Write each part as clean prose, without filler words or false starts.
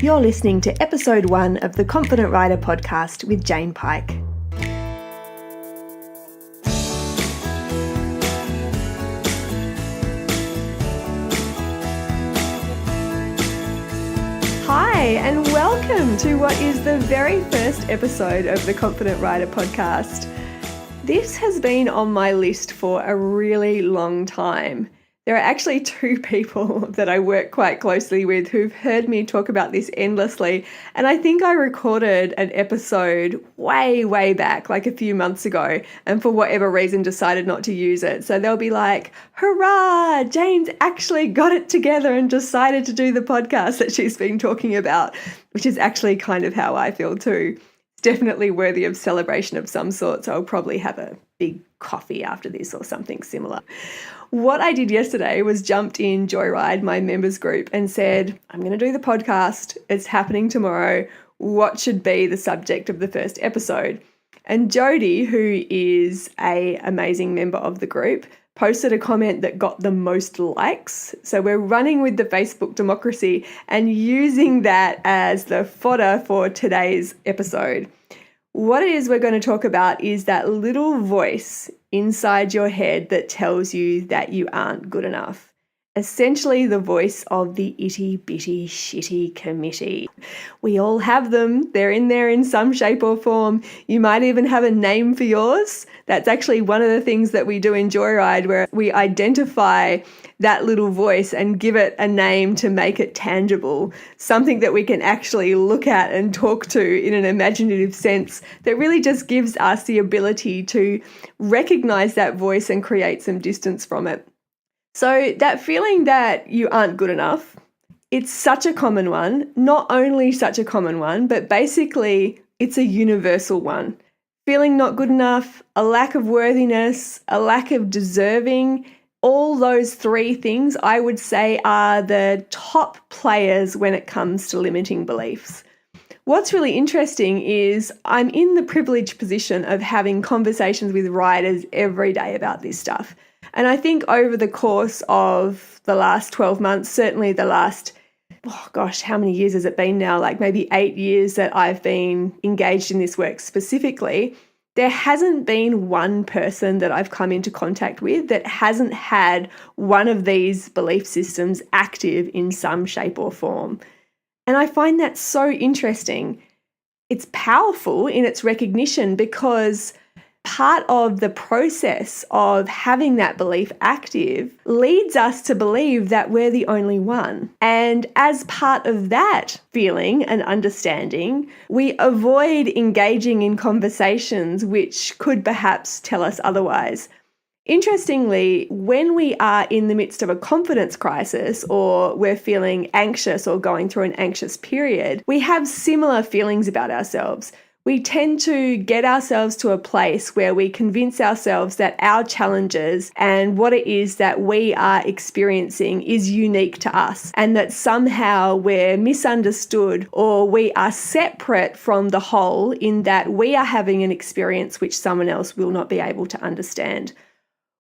You're listening to episode 1 of the Confident Writer podcast with Jane Pike. Hi, and welcome to what is the very first episode of the Confident Writer podcast. This has been on my list for a really long time. There are actually 2 people that I work quite closely with who've heard me talk about this endlessly, and I think I recorded an episode way back, like a few months ago, and for whatever reason decided not to use it. So they'll be like, hurrah, Jane's actually got it together and decided to do the podcast that she's been talking about, which is actually kind of how I feel too. It's definitely worthy of celebration of some sort, so I'll probably have a big coffee after this or something similar. What I did yesterday was jumped in Joyride, my members group, and said, I'm going to do the podcast. It's happening tomorrow. What should be the subject of the first episode? And Jody, who is an amazing member of the group, posted a comment that got the most likes. So we're running with the Facebook democracy and using that as the fodder for today's episode. What it is we're going to talk about is that little voice inside your head that tells you that you aren't good enough. Essentially the voice of the itty bitty shitty committee. We all have them. They're in there in some shape or form. You might even have a name for yours. That's actually one of the things that we do in Joyride, where we identify that little voice and give it a name to make it tangible, something that we can actually look at and talk to in an imaginative sense that really just gives us the ability to recognize that voice and create some distance from it. So that feeling that you aren't good enough, it's such a common one, not only such a common one, but basically it's a universal one. Feeling not good enough, a lack of worthiness, a lack of deserving, all those 3 things I would say are the top players when it comes to limiting beliefs. What's really interesting is I'm in the privileged position of having conversations with writers every day about this stuff. And I think over the course of the last 12 months, certainly the last, how many years has it been now? Like maybe 8 years that I've been engaged in this work specifically, there hasn't been one person that I've come into contact with that hasn't had one of these belief systems active in some shape or form. And I find that so interesting. It's powerful in its recognition because part of the process of having that belief active leads us to believe that we're the only one. And as part of that feeling and understanding, we avoid engaging in conversations which could perhaps tell us otherwise. Interestingly, when we are in the midst of a confidence crisis or we're feeling anxious or going through an anxious period, we have similar feelings about ourselves. We tend to get ourselves to a place where we convince ourselves that our challenges and what it is that we are experiencing is unique to us, and that somehow we're misunderstood or we are separate from the whole in that we are having an experience which someone else will not be able to understand.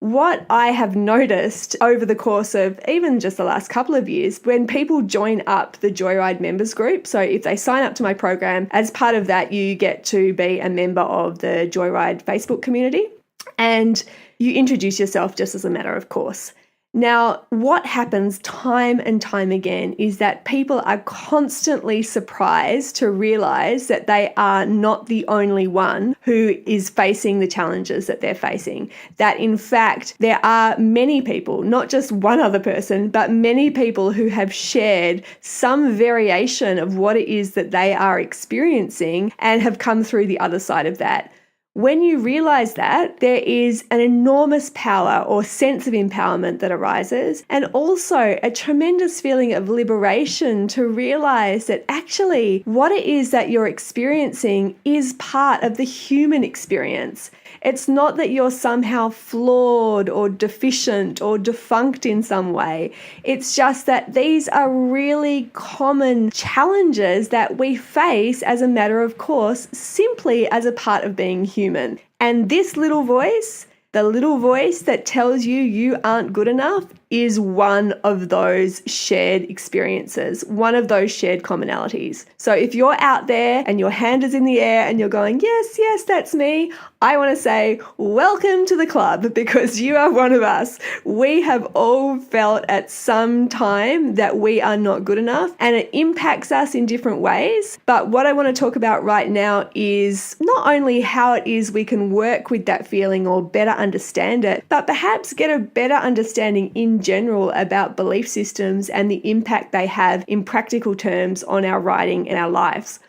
What I have noticed over the course of even just the last couple of years, when people join up the Joyride members group, so if they sign up to my program, as part of that, you get to be a member of the Joyride Facebook community and you introduce yourself just as a matter of course. Now, what happens time and time again is that people are constantly surprised to realize that they are not the only one who is facing the challenges that they're facing. That in fact, there are many people, not just one other person, but many people who have shared some variation of what it is that they are experiencing and have come through the other side of that. When you realize that, there is an enormous power or sense of empowerment that arises, and also a tremendous feeling of liberation to realize that actually what it is that you're experiencing is part of the human experience. It's not that you're somehow flawed or deficient or defunct in some way. It's just that these are really common challenges that we face as a matter of course, simply as a part of being human. And this little voice, the little voice that tells you you aren't good enough, is one of those shared experiences, one of those shared commonalities. So if you're out there and your hand is in the air and you're going, yes, yes, that's me, I want to say, welcome to the club, because you are one of us. We have all felt at some time that we are not good enough, and it impacts us in different ways. But what I want to talk about right now is not only how it is we can work with that feeling or better understand it, but perhaps get a better understanding in general about belief systems and the impact they have in practical terms on our writing and our lives.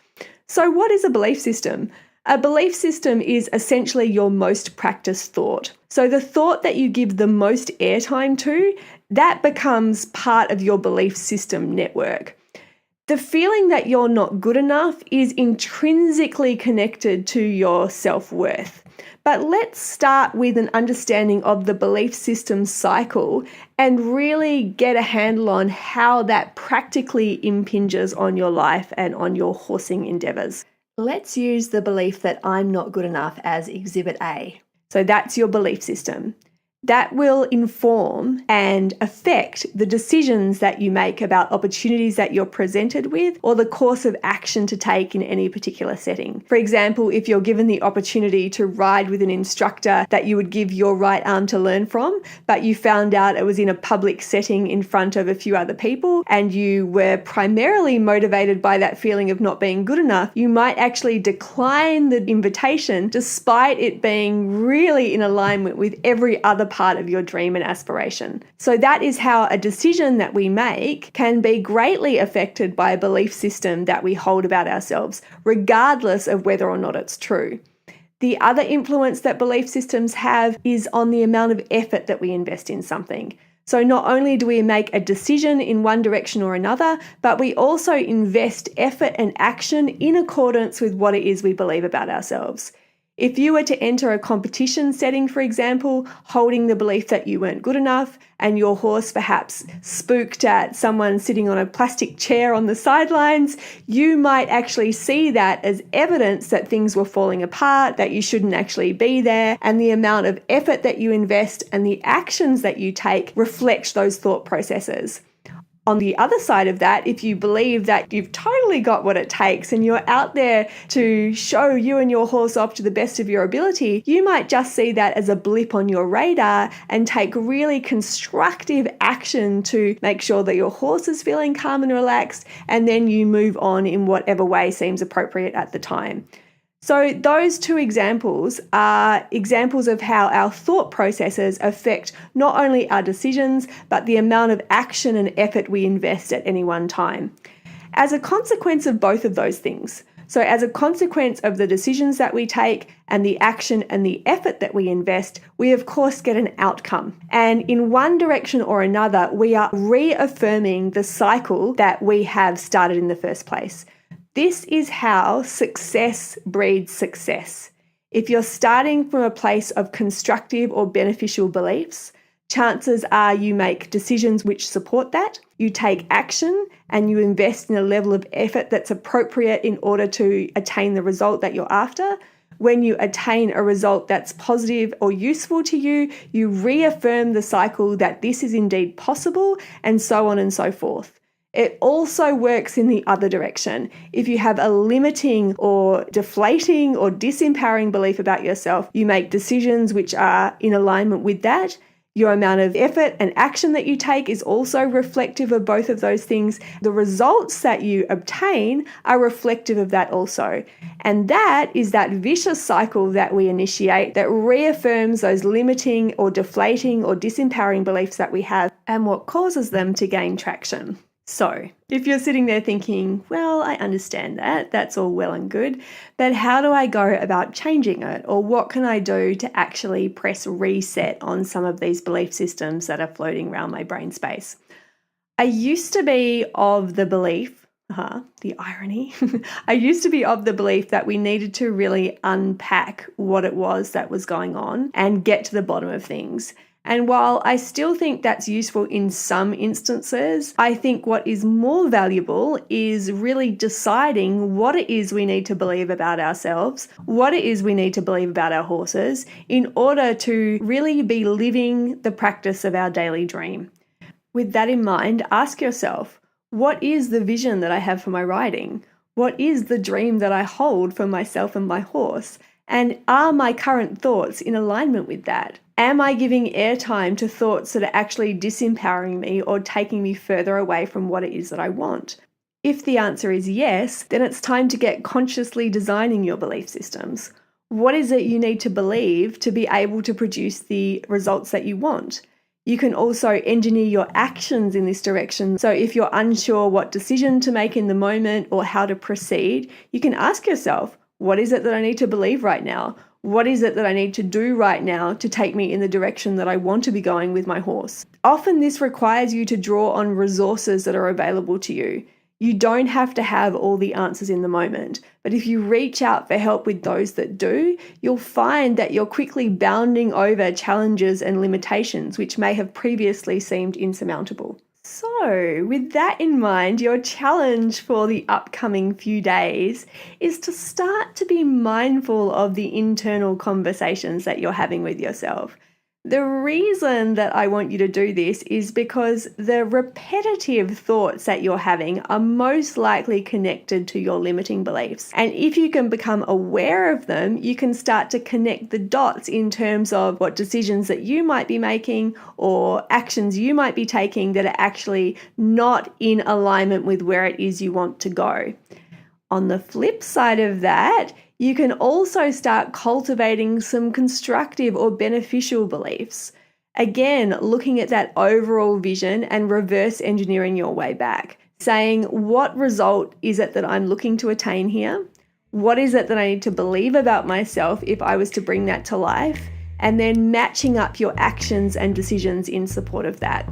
So what is a belief system? A belief system is essentially your most practiced thought. So the thought that you give the most airtime to, that becomes part of your belief system network. The feeling that you're not good enough is intrinsically connected to your self-worth. But let's start with an understanding of the belief system cycle and really get a handle on how that practically impinges on your life and on your horsing endeavours. Let's use the belief that I'm not good enough as Exhibit A. So that's your belief system. That will inform and affect the decisions that you make about opportunities that you're presented with or the course of action to take in any particular setting. For example, if you're given the opportunity to ride with an instructor that you would give your right arm to learn from, but you found out it was in a public setting in front of a few other people and you were primarily motivated by that feeling of not being good enough, you might actually decline the invitation despite it being really in alignment with every other part of your dream and aspiration. So that is how a decision that we make can be greatly affected by a belief system that we hold about ourselves, regardless of whether or not it's true. The other influence that belief systems have is on the amount of effort that we invest in something. So not only do we make a decision in one direction or another, but we also invest effort and action in accordance with what it is we believe about ourselves. If you were to enter a competition setting, for example, holding the belief that you weren't good enough and your horse perhaps spooked at someone sitting on a plastic chair on the sidelines, you might actually see that as evidence that things were falling apart, that you shouldn't actually be there, and the amount of effort that you invest and the actions that you take reflect those thought processes. On the other side of that, if you believe that you've totally got what it takes and you're out there to show you and your horse off to the best of your ability, you might just see that as a blip on your radar and take really constructive action to make sure that your horse is feeling calm and relaxed, and then you move on in whatever way seems appropriate at the time. So those two examples are examples of how our thought processes affect not only our decisions, but the amount of action and effort we invest at any one time. As a consequence of both of those things, so as a consequence of the decisions that we take and the action and the effort that we invest, we of course get an outcome. And in one direction or another, we are reaffirming the cycle that we have started in the first place. This is how success breeds success. If you're starting from a place of constructive or beneficial beliefs, chances are you make decisions which support that, you take action, and you invest in a level of effort that's appropriate in order to attain the result that you're after. When you attain a result that's positive or useful to you, you reaffirm the cycle that this is indeed possible, and so on and so forth. It also works in the other direction. If you have a limiting or deflating or disempowering belief about yourself, you make decisions which are in alignment with that. Your amount of effort and action that you take is also reflective of both of those things. The results that you obtain are reflective of that also. And that is that vicious cycle that we initiate that reaffirms those limiting or deflating or disempowering beliefs that we have and what causes them to gain traction. So if you're sitting there thinking, well, I understand that, that's all well and good, but how do I go about changing it? Or what can I do to actually press reset on some of these belief systems that are floating around my brain space? I used to be of the belief, the irony, I used to be of the belief that we needed to really unpack what it was that was going on and get to the bottom of things. And while I still think that's useful in some instances, I think what is more valuable is really deciding what it is we need to believe about ourselves, what it is we need to believe about our horses in order to really be living the practice of our daily dream. With that in mind, ask yourself, what is the vision that I have for my riding? What is the dream that I hold for myself and my horse? And are my current thoughts in alignment with that? Am I giving airtime to thoughts that are actually disempowering me or taking me further away from what it is that I want? If the answer is yes, then it's time to get consciously designing your belief systems. What is it you need to believe to be able to produce the results that you want? You can also engineer your actions in this direction. So if you're unsure what decision to make in the moment or how to proceed, you can ask yourself, what is it that I need to believe right now? What is it that I need to do right now to take me in the direction that I want to be going with my horse? Often this requires you to draw on resources that are available to you. You don't have to have all the answers in the moment, but if you reach out for help with those that do, you'll find that you're quickly bounding over challenges and limitations which may have previously seemed insurmountable. So, with that in mind, your challenge for the upcoming few days is to start to be mindful of the internal conversations that you're having with yourself. The reason that I want you to do this is because the repetitive thoughts that you're having are most likely connected to your limiting beliefs. And if you can become aware of them, you can start to connect the dots in terms of what decisions that you might be making or actions you might be taking that are actually not in alignment with where it is you want to go. On the flip side of that, you can also start cultivating some constructive or beneficial beliefs. Again, looking at that overall vision and reverse engineering your way back, saying, what result is it that I'm looking to attain here? What is it that I need to believe about myself if I was to bring that to life? And then matching up your actions and decisions in support of that.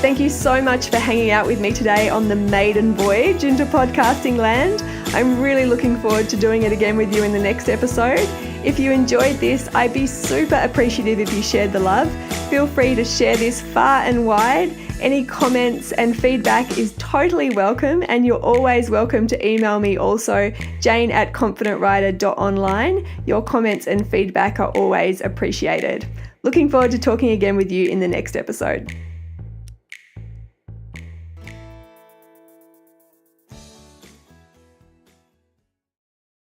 Thank you so much for hanging out with me today on the maiden voyage into podcasting land. I'm really looking forward to doing it again with you in the next episode. If you enjoyed this, I'd be super appreciative if you shared the love. Feel free to share this far and wide. Any comments and feedback is totally welcome, and you're always welcome to email me also, jane@confidentrider.online. Your comments and feedback are always appreciated. Looking forward to talking again with you in the next episode.